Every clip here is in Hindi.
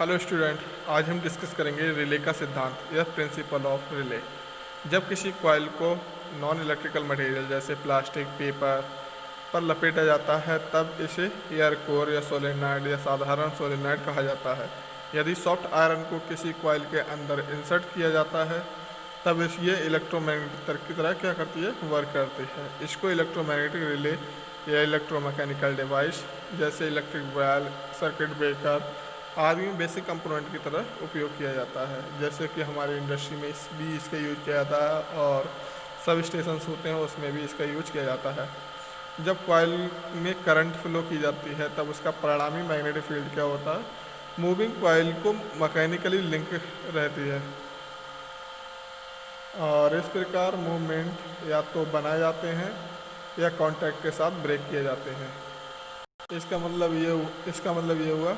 हेलो स्टूडेंट, आज हम डिस्कस करेंगे रिले का सिद्धांत या प्रिंसिपल ऑफ रिले। जब किसी कॉइल को नॉन इलेक्ट्रिकल मटेरियल जैसे प्लास्टिक, पेपर पर लपेटा जाता है तब इसे एयर कोर या सोलेनॉइड या साधारण सोलेनॉइड कहा जाता है। यदि सॉफ्ट आयरन को किसी कॉइल के अंदर इंसर्ट किया जाता है तब ये इलेक्ट्रोमैग्नेटिक तार की तरह क्या करती है, वर्क करती है। इसको इलेक्ट्रोमैग्नेटिक रिले या इलेक्ट्रोमैकेनिकल डिवाइस जैसे इलेक्ट्रिक वायर, सर्किट ब्रेकर आदि में बेसिक कंपोनेंट की तरह उपयोग किया जाता है। जैसे कि हमारी इंडस्ट्री में भी इसका यूज किया जाता है और सब स्टेशंस होते हैं उसमें भी इसका यूज किया जाता है। जब कॉइल में करंट फ्लो की जाती है तब उसका परिणामी मैग्नेटिक फील्ड क्या होता है, मूविंग कॉइल को मैकेनिकली लिंक रहती है और इस प्रकार मूवमेंट या तो बनाए जाते हैं या कांटेक्ट के साथ ब्रेक किए जाते हैं। इसका मतलब ये हुआ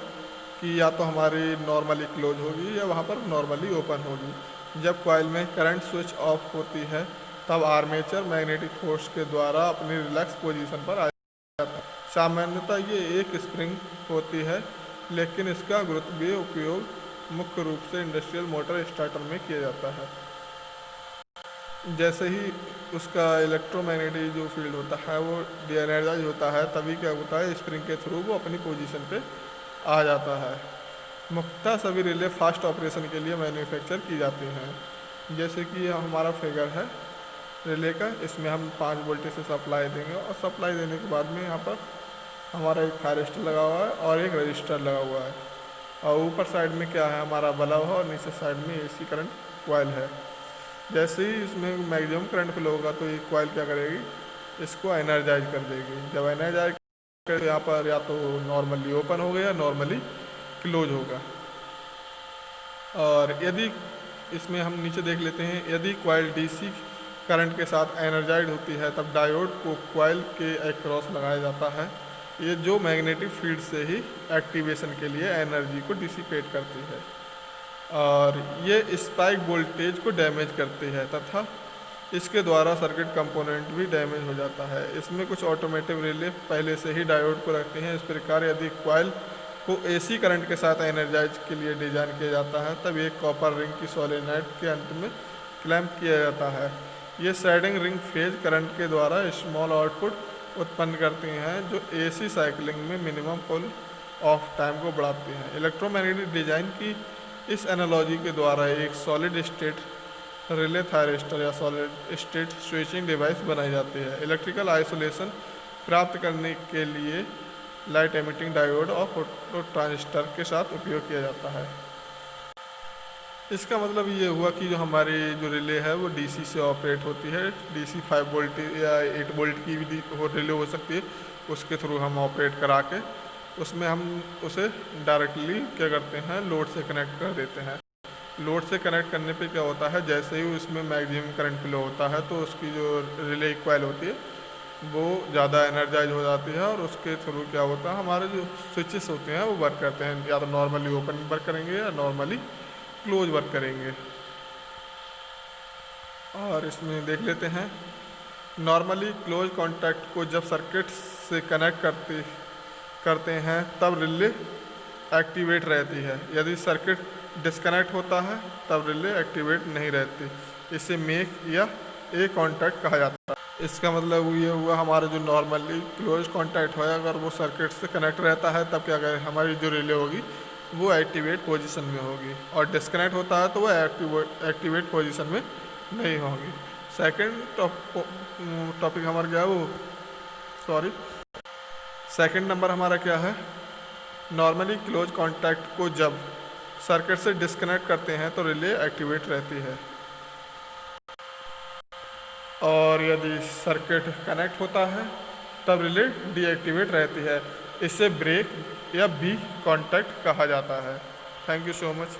कि या तो हमारी नॉर्मली क्लोज होगी या वहाँ पर नॉर्मली ओपन होगी। जब कॉइल में करंट स्विच ऑफ होती है तब आर्मेचर मैग्नेटिक फोर्स के द्वारा अपनी रिलैक्स पोजीशन पर आ जाता है। सामान्यतः ये एक स्प्रिंग होती है, लेकिन इसका गुरुत्वीय उपयोग मुख्य रूप से इंडस्ट्रियल मोटर स्टार्टर में किया जाता है। जैसे ही उसका इलेक्ट्रोमैग्नेटिक जो फील्ड होता है वो डीएनर्जाइज होता है तभी क्या होता है, स्प्रिंग के थ्रू वो अपनी पोजीशन पे आ जाता है। मुख्यतः सभी रिले फास्ट ऑपरेशन के लिए मैन्युफैक्चर की जाती हैं। जैसे कि यह हमारा फिगर है रिले का, इसमें हम 5 वोल्टेज से सप्लाई देंगे और सप्लाई देने के बाद में यहाँ पर हमारा एक थायरिस्टर लगा हुआ है और एक रजिस्टर लगा हुआ है और ऊपर साइड में क्या है, हमारा बल्ब है और नीचे साइड में एसी करंट कॉइल है। जैसे ही इसमें मैक्सिमम करंट फ्लो होगा तो ये कॉइल क्या करेगी, इसको एनर्जाइज कर देगी। जब एनर्जाइज कर यहाँ पर या तो नॉर्मली ओपन होगा या नॉर्मली क्लोज होगा। और यदि इसमें हम नीचे देख लेते हैं, यदि कॉइल डीसी करंट के साथ एनर्जाइज होती है तब डायोड को कॉइल के अक्रॉस लगाया जाता है, ये जो मैग्नेटिक फील्ड से ही एक्टिवेशन के लिए एनर्जी को डिसिपेट करती है और ये स्पाइक वोल्टेज को डैमेज करती है तथा इसके द्वारा सर्किट कंपोनेंट भी डैमेज हो जाता है। इसमें कुछ ऑटोमेटिव रिले पहले से ही डायोड को रखते हैं। इस प्रकार यदि कॉइल को एसी करंट के साथ एनर्जाइज के लिए डिजाइन किया जाता है तब एक कॉपर रिंग की सोलेनॉइड के अंत में क्लैंप किया जाता है। ये शेडिंग रिंग फेज करंट के द्वारा स्मॉल आउटपुट उत्पन्न करती हैं जो एसी साइकिलिंग में मिनिमम पुल ऑफ टाइम को बढ़ाती हैं। इलेक्ट्रोमैग्नेटिक डिजाइन की इस एनालॉजी के द्वारा एक सॉलिड स्टेट रिले थायरिस्टर या सॉलिड स्टेट स्विचिंग डिवाइस बनाई जाती है। इलेक्ट्रिकल आइसोलेशन प्राप्त करने के लिए लाइट एमिटिंग डायोड और फोटो ट्रांजिस्टर के साथ उपयोग किया जाता है। इसका मतलब ये हुआ कि जो हमारी जो रिले है वो डीसी से ऑपरेट होती है। डीसी 5 वोल्ट या 8 वोल्ट की भी रिले हो सकती है, उसके थ्रू हम ऑपरेट करा के उसमें हम उसे डायरेक्टली क्या करते हैं, लोड से कनेक्ट कर देते हैं। लोड से कनेक्ट करने पे क्या होता है, जैसे ही उसमें मैक्सिमम करंट फ्लो होता है तो उसकी जो रिले कॉइल होती है वो ज़्यादा एनर्जाइज हो जाती है और उसके थ्रू क्या होता है, हमारे जो स्विचेस होते हैं वो वर्क करते हैं, या तो नॉर्मली ओपन वर्क करेंगे या नॉर्मली क्लोज वर्क करेंगे। और इसमें देख लेते हैं, नॉर्मली क्लोज कॉन्टैक्ट को जब सर्किट से कनेक्ट करते हैं तब रिले एक्टिवेट रहती है। यदि सर्किट डिस्कनेक्ट होता है तब रिले एक्टिवेट नहीं रहती। इसे मेक या ए कॉन्टैक्ट कहा जाता है। इसका मतलब ये हुआ, हमारा जो नॉर्मली क्लोज कॉन्टैक्ट है अगर वो सर्किट से कनेक्ट रहता है तब क्या करें, हमारी जो रिले होगी वो एक्टिवेट पोजीशन में होगी और डिस्कनेक्ट होता है तो वो एक्टिवेट पोजीशन में नहीं होगी। सेकंड टॉपिक हमारा क्या है सेकंड नंबर हमारा क्या है, नॉर्मली क्लोज कॉन्टैक्ट को जब सर्किट से डिस्कनेक्ट करते हैं तो रिले एक्टिवेट रहती है और यदि सर्किट कनेक्ट होता है तब रिले डीएक्टिवेट रहती है। इसे ब्रेक या बी कॉन्टैक्ट कहा जाता है। Thank you so much.